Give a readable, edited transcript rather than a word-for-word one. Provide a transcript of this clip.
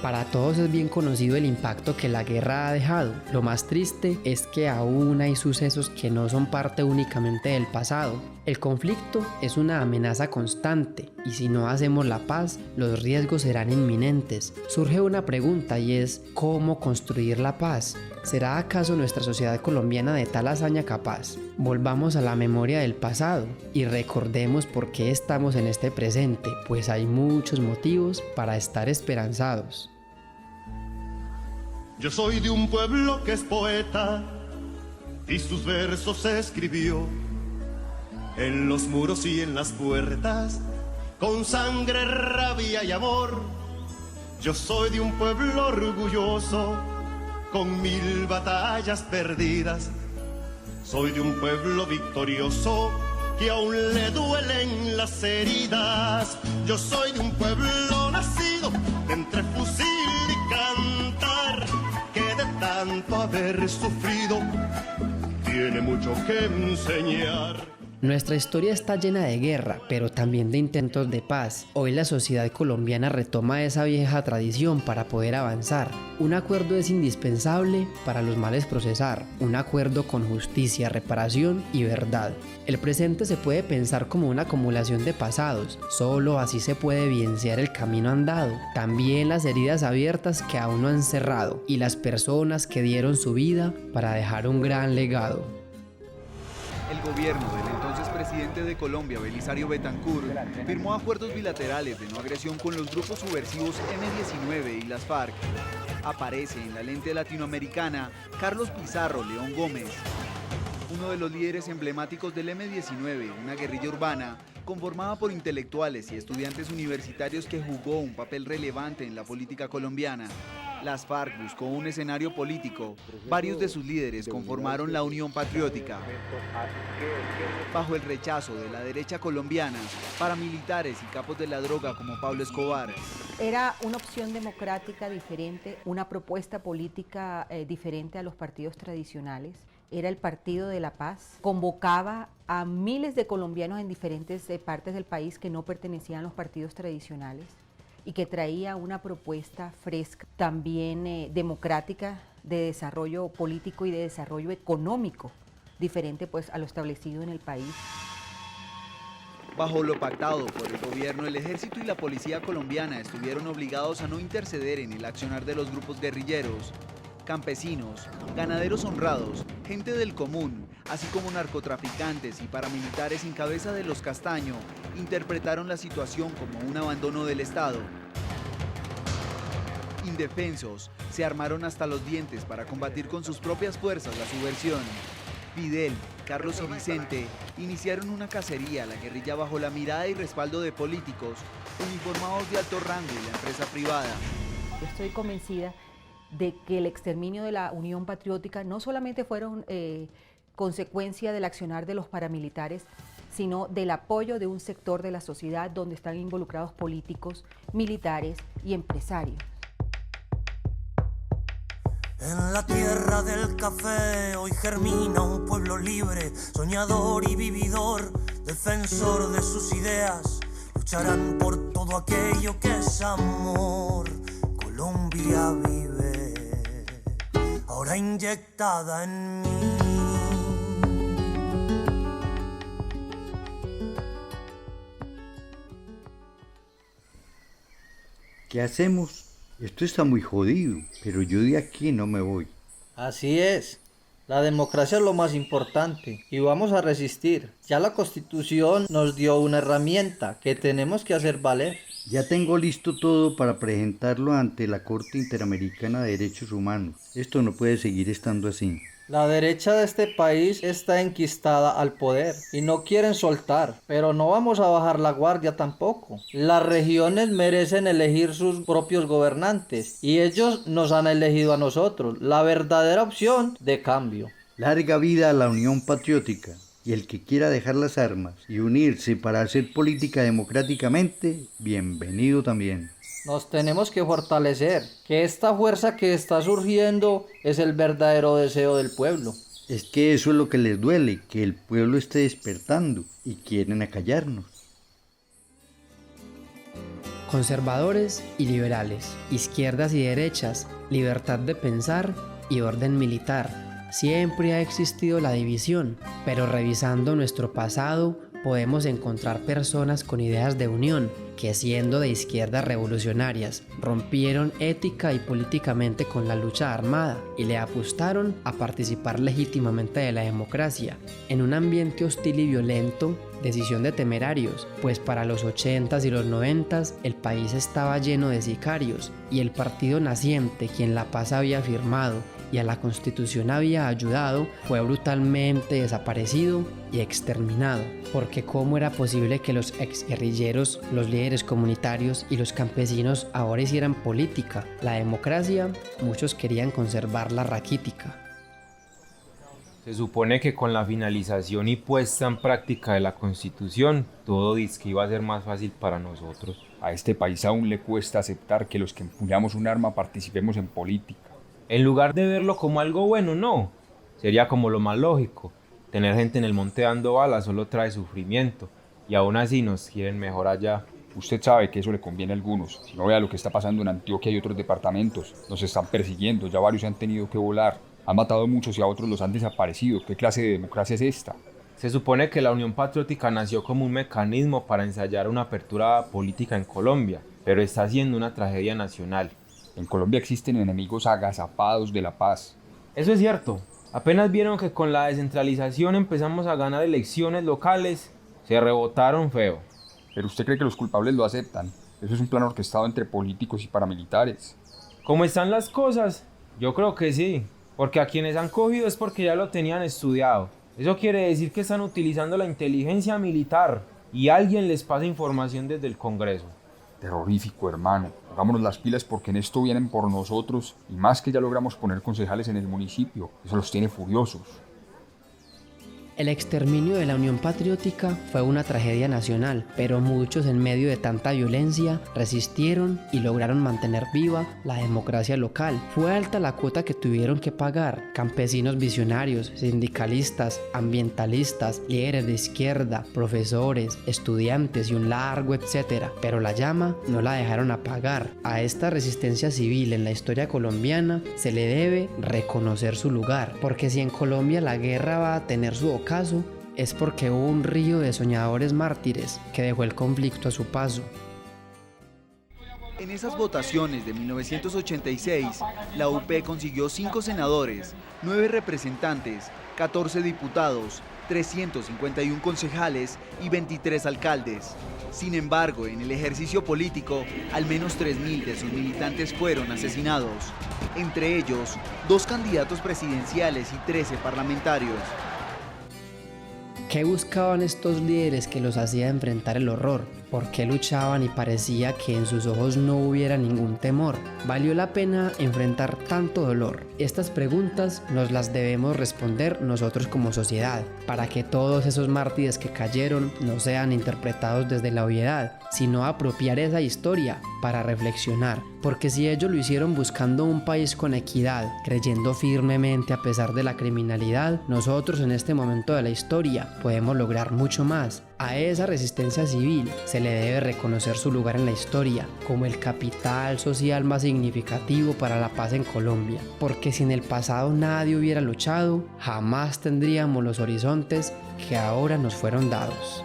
Para todos es bien conocido el impacto que la guerra ha dejado. Lo más triste es que aún hay sucesos que no son parte únicamente del pasado. El conflicto es una amenaza constante y si no hacemos la paz, los riesgos serán inminentes. Surge una pregunta y es ¿cómo construir la paz? ¿Será acaso nuestra sociedad colombiana de tal hazaña capaz? Volvamos a la memoria del pasado y recordemos por qué estamos en este presente, pues hay muchos motivos para estar esperanzados. Yo soy de un pueblo que es poeta y sus versos escribió en los muros y en las puertas con sangre, rabia y amor. Yo soy de un pueblo orgulloso con 1000 batallas perdidas. Soy de un pueblo victorioso que aún le duelen las heridas. Yo soy de un pueblo nacido entre fusil y cantar, que de tanto haber sufrido tiene mucho que enseñar. Nuestra historia está llena de guerra, pero también de intentos de paz. Hoy la sociedad colombiana retoma esa vieja tradición para poder avanzar. Un acuerdo es indispensable para los males procesar, un acuerdo con justicia, reparación y verdad. El presente se puede pensar como una acumulación de pasados, solo así se puede evidenciar el camino andado, también las heridas abiertas que aún no han cerrado y las personas que dieron su vida para dejar un gran legado. El gobierno del entonces presidente de Colombia, Belisario Betancur, firmó acuerdos bilaterales de no agresión con los grupos subversivos M-19 y las FARC. Aparece en la lente latinoamericana Carlos Pizarro León Gómez, uno de los líderes emblemáticos del M-19, una guerrilla urbana conformada por intelectuales y estudiantes universitarios que jugó un papel relevante en la política colombiana. Las FARC buscó un escenario político. Varios de sus líderes conformaron la Unión Patriótica. Bajo el rechazo de la derecha colombiana, paramilitares y capos de la droga como Pablo Escobar. Era una opción democrática diferente, una propuesta política diferente a los partidos tradicionales. Era el Partido de la Paz. Convocaba a miles de colombianos en diferentes partes del país que no pertenecían a los partidos tradicionales y que traía una propuesta fresca, también democrática, de desarrollo político y de desarrollo económico, diferente pues a lo establecido en el país. Bajo lo pactado por el gobierno, el ejército y la policía colombiana estuvieron obligados a no interceder en el accionar de los grupos guerrilleros. Campesinos, ganaderos honrados, gente del común, así como narcotraficantes y paramilitares en cabeza de los Castaño, interpretaron la situación como un abandono del Estado. Indefensos, se armaron hasta los dientes para combatir con sus propias fuerzas la subversión. Fidel, Carlos y Vicente iniciaron una cacería a la guerrilla bajo la mirada y respaldo de políticos, uniformados de alto rango y la empresa privada. Yo estoy convencida de que el exterminio de la Unión Patriótica no solamente fueron consecuencia del accionar de los paramilitares, sino del apoyo de un sector de la sociedad donde están involucrados políticos, militares y empresarios. En la tierra del café hoy germina un pueblo libre, soñador y vividor, defensor de sus ideas. Lucharán por todo aquello que es amor. Colombia vive, ahora inyectada en mí. ¿Qué hacemos? Esto está muy jodido, pero yo de aquí no me voy. Así es. La democracia es lo más importante y vamos a resistir. Ya la Constitución nos dio una herramienta que tenemos que hacer valer. Ya tengo listo todo para presentarlo ante la Corte Interamericana de Derechos Humanos. Esto no puede seguir estando así. La derecha de este país está enquistada al poder y no quieren soltar, pero no vamos a bajar la guardia tampoco. Las regiones merecen elegir sus propios gobernantes y ellos nos han elegido a nosotros, la verdadera opción de cambio. Larga vida a la Unión Patriótica, y el que quiera dejar las armas y unirse para hacer política democráticamente, bienvenido también. Nos tenemos que fortalecer, que esta fuerza que está surgiendo es el verdadero deseo del pueblo. Es que eso es lo que les duele, que el pueblo esté despertando y quieren acallarnos. conservadores y liberales, izquierdas y derechas, libertad de pensar y orden militar. Siempre ha existido la división, pero revisando nuestro pasado podemos encontrar personas con ideas de unión que, siendo de izquierdas revolucionarias, rompieron ética y políticamente con la lucha armada y le apostaron a participar legítimamente de la democracia en un ambiente hostil y violento. Decisión de temerarios, pues para los 80s y los 90s el país estaba lleno de sicarios y el partido naciente, quien la paz había firmado y a la Constitución había ayudado, fue brutalmente desaparecido y exterminado. Porque ¿cómo era posible que los exguerrilleros, los líderes comunitarios y los campesinos ahora hicieran política? La democracia, muchos querían conservarla raquítica. Se supone que con la finalización y puesta en práctica de la Constitución, todo dizque iba a ser más fácil para nosotros. A este país aún le cuesta aceptar que los que empuñamos un arma participemos en política. En lugar de verlo como algo bueno, no. Sería como lo más lógico. Tener gente en el monte dando balas solo trae sufrimiento. Y aún así nos quieren mejor allá. Usted sabe que eso le conviene a algunos. Si no, vea lo que está pasando en Antioquia y otros departamentos. Nos están persiguiendo, ya varios se han tenido que volar. Han matado a muchos y a otros los han desaparecido. ¿Qué clase de democracia es esta? Se supone que la Unión Patriótica nació como un mecanismo para ensayar una apertura política en Colombia, pero está siendo una tragedia nacional. En Colombia existen enemigos agazapados de la paz. Eso es cierto. Apenas vieron que con la descentralización empezamos a ganar elecciones locales, se rebotaron feo. ¿Pero usted cree que los culpables lo aceptan? Eso es un plan orquestado entre políticos y paramilitares. ¿Cómo están las cosas? Yo creo que sí, porque a quienes han cogido es porque ya lo tenían estudiado. Eso quiere decir que están utilizando la inteligencia militar y alguien les pasa información desde el Congreso. Terrorífico, hermano. Hagámonos las pilas porque en esto vienen por nosotros y más que ya logramos poner concejales en el municipio. Eso los tiene furiosos. El exterminio de la Unión Patriótica fue una tragedia nacional, pero muchos en medio de tanta violencia resistieron y lograron mantener viva la democracia local. Fue alta la cuota que tuvieron que pagar campesinos visionarios, sindicalistas, ambientalistas, líderes de izquierda, profesores, estudiantes y un largo etcétera, pero la llama no la dejaron apagar. A esta resistencia civil en la historia colombiana se le debe reconocer su lugar, porque si en Colombia la guerra va a tener su caso es porque hubo un río de soñadores mártires que dejó el conflicto a su paso. En esas votaciones de 1986, la UP consiguió 5 senadores, 9 representantes, 14 diputados, 351 concejales y 23 alcaldes. Sin embargo, en el ejercicio político, al menos 3.000 de sus militantes fueron asesinados. Entre ellos, 2 candidatos presidenciales y 13 parlamentarios. ¿Qué buscaban estos líderes que los hacía enfrentar el horror? ¿Por qué luchaban y parecía que en sus ojos no hubiera ningún temor? ¿Valió la pena enfrentar tanto dolor? Estas preguntas nos las debemos responder nosotros como sociedad, para que todos esos mártires que cayeron no sean interpretados desde la obviedad, sino apropiar esa historia para reflexionar. Porque si ellos lo hicieron buscando un país con equidad, creyendo firmemente a pesar de la criminalidad, nosotros en este momento de la historia podemos lograr mucho más. A esa resistencia civil se le debe reconocer su lugar en la historia como el capital social más significativo para la paz en Colombia, porque si en el pasado nadie hubiera luchado, jamás tendríamos los horizontes que ahora nos fueron dados.